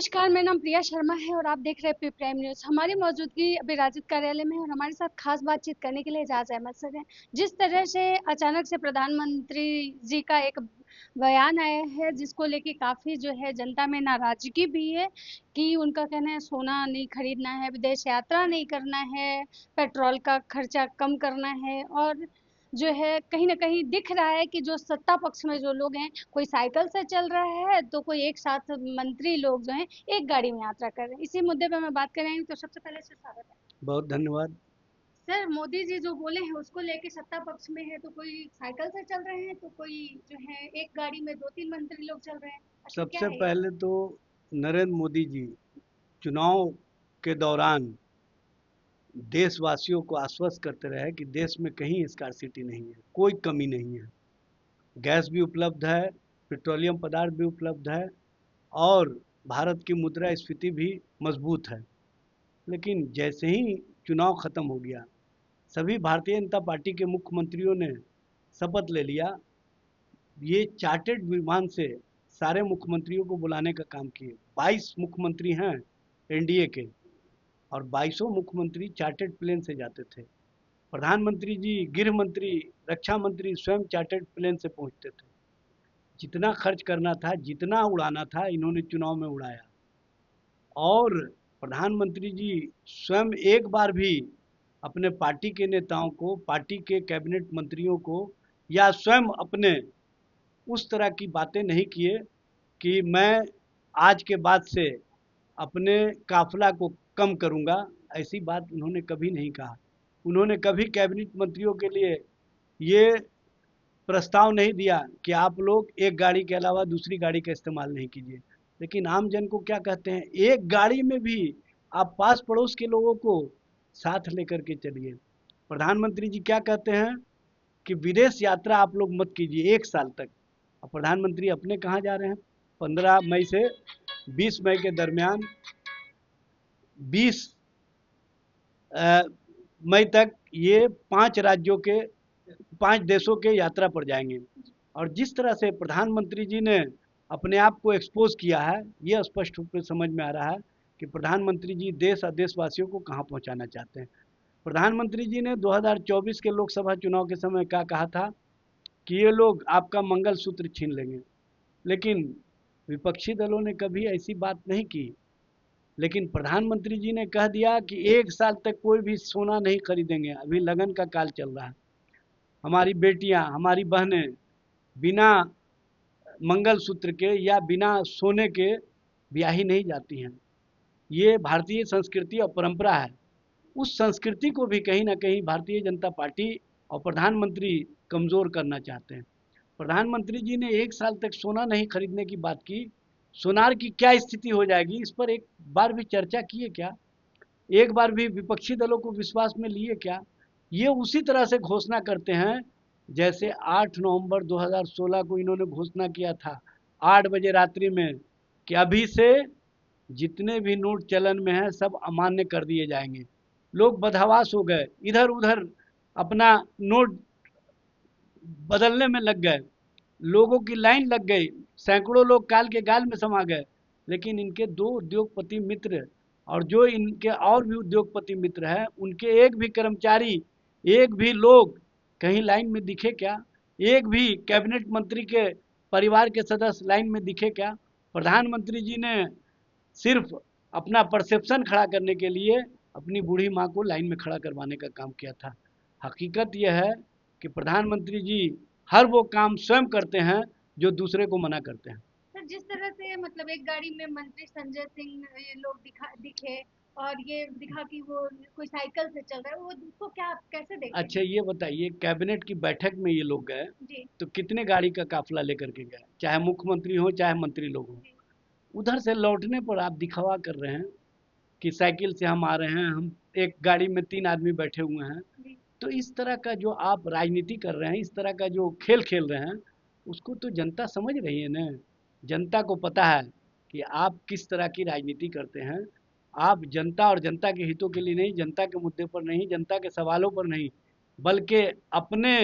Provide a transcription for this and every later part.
नमस्कार, मेरा नाम प्रिया शर्मा है और आप देख रहे हैं पी प्राइम न्यूज़। हमारी मौजूदगी अभी राजद कार्यालय में है और हमारे साथ खास बातचीत करने के लिए एजाज अहमद सर हैं। जिस तरह से अचानक से प्रधानमंत्री जी का एक बयान आया है जिसको लेके काफ़ी जो है जनता में नाराजगी भी है कि उनका कहना है सोना नहीं खरीदना है, विदेश यात्रा नहीं करना है, पेट्रोल का खर्चा कम करना है और जो है कहीं न कहीं दिख रहा है कि जो सत्ता पक्ष में जो लोग हैं, कोई साइकिल से चल रहा है तो कोई एक साथ मंत्री लोग जो हैं एक गाड़ी में यात्रा कर रहे हैं। इसी मुद्दे पे मैं बात करेंगे तो सबसे पहले सर स्वागत है। बहुत धन्यवाद। सर मोदी जी जो बोले हैं उसको लेके सत्ता पक्ष में है तो कोई साइकिल से चल रहे हैं तो कोई जो है एक गाड़ी में 2-3 मंत्री लोग चल रहे हैं। आखिर क्या सबसे है ये? पहले तो नरेंद्र मोदी जी चुनाव के दौरान देशवासियों को आश्वस्त करते रहे कि देश में कहीं स्कार्सिटी नहीं है, कोई कमी नहीं है। गैस भी उपलब्ध है, पेट्रोलियम पदार्थ भी उपलब्ध है और भारत की मुद्रास्फीति भी मजबूत है। लेकिन जैसे ही चुनाव खत्म हो गया, सभी भारतीय जनता पार्टी के मुख्यमंत्रियों ने शपथ ले लिया। ये चार्टर्ड विमान से सारे मुख्यमंत्रियों को बुलाने का काम किए। 22 मुख्यमंत्री हैं एनडीए के और 22 मुख्यमंत्री चार्टर्ड प्लेन से जाते थे। प्रधानमंत्री जी, गृह मंत्री, रक्षा मंत्री स्वयं चार्टर्ड प्लेन से पहुंचते थे। जितना खर्च करना था, जितना उड़ाना था, इन्होंने चुनाव में उड़ाया। और प्रधानमंत्री जी स्वयं एक बार भी अपने पार्टी के नेताओं को, पार्टी के कैबिनेट मंत्रियों को या स्वयं अपने उस तरह की बातें नहीं किए कि मैं आज के बाद से अपने काफिला को कम करूंगा। ऐसी बात उन्होंने कभी नहीं कहा। उन्होंने कभी कैबिनेट मंत्रियों के लिए ये प्रस्ताव नहीं दिया कि आप लोग एक गाड़ी के अलावा दूसरी गाड़ी का इस्तेमाल नहीं कीजिए। लेकिन आम जन को क्या कहते हैं, एक गाड़ी में भी आप पास पड़ोस के लोगों को साथ लेकर के चलिए। प्रधानमंत्री जी क्या कहते हैं कि विदेश यात्रा आप लोग मत कीजिए 1 साल तक। अब प्रधानमंत्री अपने कहाँ जा रहे हैं? 15 मई से 20 मई के दरमियान 20 मई तक ये 5 राज्यों के 5 देशों के यात्रा पर जाएंगे। और जिस तरह से प्रधानमंत्री जी ने अपने आप को एक्सपोज किया है, ये स्पष्ट रूप से समझ में आ रहा है कि प्रधानमंत्री जी देश और देशवासियों को कहाँ पहुँचाना चाहते हैं। प्रधानमंत्री जी ने 2024 के लोकसभा चुनाव के समय क्या कहा था कि ये लोग आपका मंगलसूत्र छीन लेंगे। लेकिन विपक्षी दलों ने कभी ऐसी बात नहीं की। लेकिन प्रधानमंत्री जी ने कह दिया कि 1 साल तक कोई भी सोना नहीं खरीदेंगे। अभी लगन का काल चल रहा है। हमारी बेटियां, हमारी बहनें बिना मंगलसूत्र के या बिना सोने के ब्याही नहीं जाती हैं। ये भारतीय संस्कृति और परंपरा है। उस संस्कृति को भी कहीं ना कहीं भारतीय जनता पार्टी और प्रधानमंत्री कमज़ोर करना चाहते हैं। प्रधानमंत्री जी ने 1 साल तक सोना नहीं खरीदने की बात की। सोनार की क्या स्थिति हो जाएगी, इस पर एक बार भी चर्चा किए क्या? एक बार भी विपक्षी दलों को विश्वास में लिए क्या? ये उसी तरह से घोषणा करते हैं जैसे 8 नवंबर 2016 को इन्होंने घोषणा किया था 8 बजे रात्रि में कि अभी से जितने भी नोट चलन में हैं सब अमान्य कर दिए जाएंगे। लोग बदहवास हो गए, इधर उधर अपना नोट बदलने में लग गए। लोगों की लाइन लग गई, सैकड़ों लोग काल के गाल में समा गए। लेकिन इनके दो उद्योगपति मित्र और जो इनके और भी उद्योगपति मित्र हैं, उनके एक भी कर्मचारी, एक भी लोग कहीं लाइन में दिखे क्या? एक भी कैबिनेट मंत्री के परिवार के सदस्य लाइन में दिखे क्या? प्रधानमंत्री जी ने सिर्फ अपना परसेप्शन खड़ा करने के लिए अपनी बूढ़ी माँ को लाइन में खड़ा करवाने का काम किया था। हकीकत यह है कि प्रधानमंत्री जी हर वो काम स्वयं करते हैं जो दूसरे को मना करते हैं। सर जिस तरह से मतलब एक गाड़ी में मंत्री संजय सिंह ये लोग दिखे और ये दिखा कि वो कोई साइकिल से चल रहा है, वो उसको क्या आप कैसे देखते अच्छा हैं? ये बताइए, कैबिनेट की बैठक में ये लोग गए जी। तो कितने गाड़ी का काफिला लेकर के गए? चाहे मुख्यमंत्री हो चाहे मंत्री लोग हो। जी। उधर से लौटने पर आप दिखावा कर रहे हैं कि साइकिल से हम आ रहे हैं, हम एक गाड़ी में 3 आदमी बैठे हुए हैं। जी। तो इस तरह का जो आप राजनीति कर रहे हैं, इस तरह का जो खेल खेल रहे हैं, उसको तो जनता समझ रही है ना। जनता को पता है कि आप किस तरह की राजनीति करते हैं। आप जनता और जनता के हितों के लिए नहीं, जनता के मुद्दे पर नहीं, जनता के सवालों पर नहीं, बल्कि अपने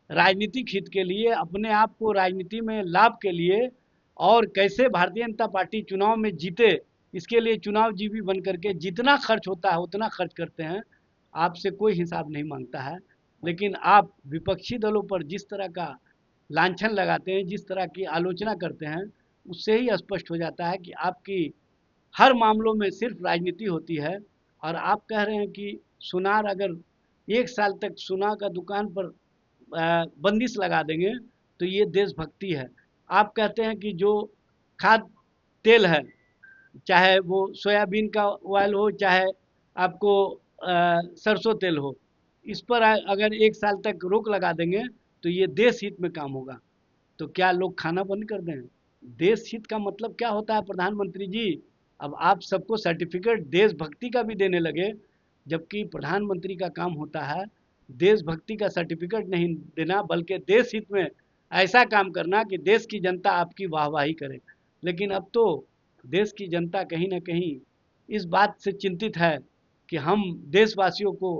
राजनीतिक हित के लिए, अपने आप को राजनीति में लाभ के लिए और कैसे भारतीय जनता पार्टी चुनाव में जीते, इसके लिए चुनाव जीवी बन करके जितना खर्च होता है उतना खर्च करते हैं, आपसे कोई हिसाब नहीं मांगता है। लेकिन आप विपक्षी दलों पर जिस तरह का लांछन लगाते हैं, जिस तरह की आलोचना करते हैं, उससे ही स्पष्ट हो जाता है कि आपकी हर मामलों में सिर्फ राजनीति होती है। और आप कह रहे हैं कि सुनार अगर 1 साल तक सुनार का दुकान पर बंदिश लगा देंगे तो ये देशभक्ति है। आप कहते हैं कि जो खाद तेल है, चाहे वो सोयाबीन का ऑयल हो, चाहे आपको सरसों तेल हो, इस पर अगर 1 साल तक रोक लगा देंगे तो ये देश हित में काम होगा। तो क्या लोग खाना बंद कर दें? देश हित का मतलब क्या होता है प्रधानमंत्री जी? अब आप सबको सर्टिफिकेट देशभक्ति का भी देने लगे, जबकि प्रधानमंत्री का काम होता है देशभक्ति का सर्टिफिकेट नहीं देना, बल्कि देश हित में ऐसा काम करना कि देश की जनता आपकी वाहवाही करे। लेकिन अब तो देश की जनता कहीं ना कहीं इस बात से चिंतित है कि हम देशवासियों को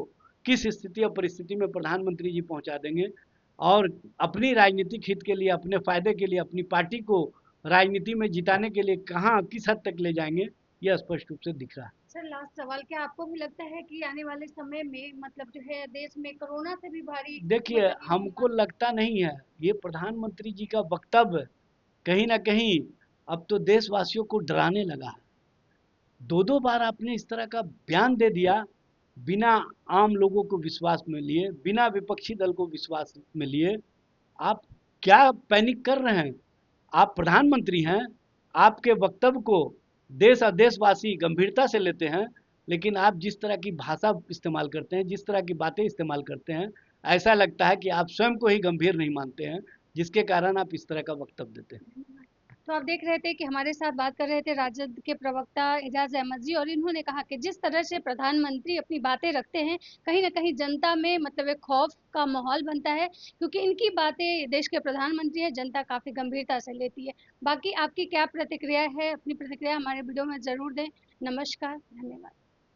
किस स्थिति और परिस्थिति में प्रधानमंत्री जी पहुंचा देंगे, और अपनी राजनीतिक हित के लिए, अपने फायदे के लिए, अपनी पार्टी को राजनीति में जिताने के लिए कहाँ किस हद तक ले जाएंगे, यह स्पष्ट रूप से दिख रहा है। सर लास्ट सवाल, क्या आपको भी लगता है कि आने वाले समय में मतलब जो है देश में कोरोना से भी भारी देखिए, मतलब ये हमको होगा? लगता नहीं है, ये प्रधानमंत्री जी का वक्तव्य कहीं ना कहीं अब तो देशवासियों को डराने लगा है। दो दो बार आपने इस तरह का बयान दे दिया, बिना आम लोगों को विश्वास में लिए, बिना विपक्षी दल को विश्वास में लिए। आप क्या पैनिक कर रहे हैं? आप प्रधानमंत्री हैं, आपके वक्तव्य को देश और देशवासी गंभीरता से लेते हैं, लेकिन आप जिस तरह की भाषा इस्तेमाल करते हैं, जिस तरह की बातें इस्तेमाल करते हैं, ऐसा लगता है कि आप स्वयं को ही गंभीर नहीं मानते हैं, जिसके कारण आप इस तरह का वक्तव्य देते हैं। तो आप देख रहे थे कि हमारे साथ बात कर रहे थे राजद के प्रवक्ता एजाज अहमद जी, और इन्होंने कहा कि जिस तरह से प्रधानमंत्री अपनी बातें रखते हैं, कहीं ना कहीं जनता में मतलब एक खौफ का माहौल बनता है, क्योंकि इनकी बातें देश के प्रधानमंत्री है, जनता काफी गंभीरता से लेती है। बाकी आपकी क्या प्रतिक्रिया है, अपनी प्रतिक्रिया हमारे वीडियो में जरूर दें। नमस्कार, धन्यवाद।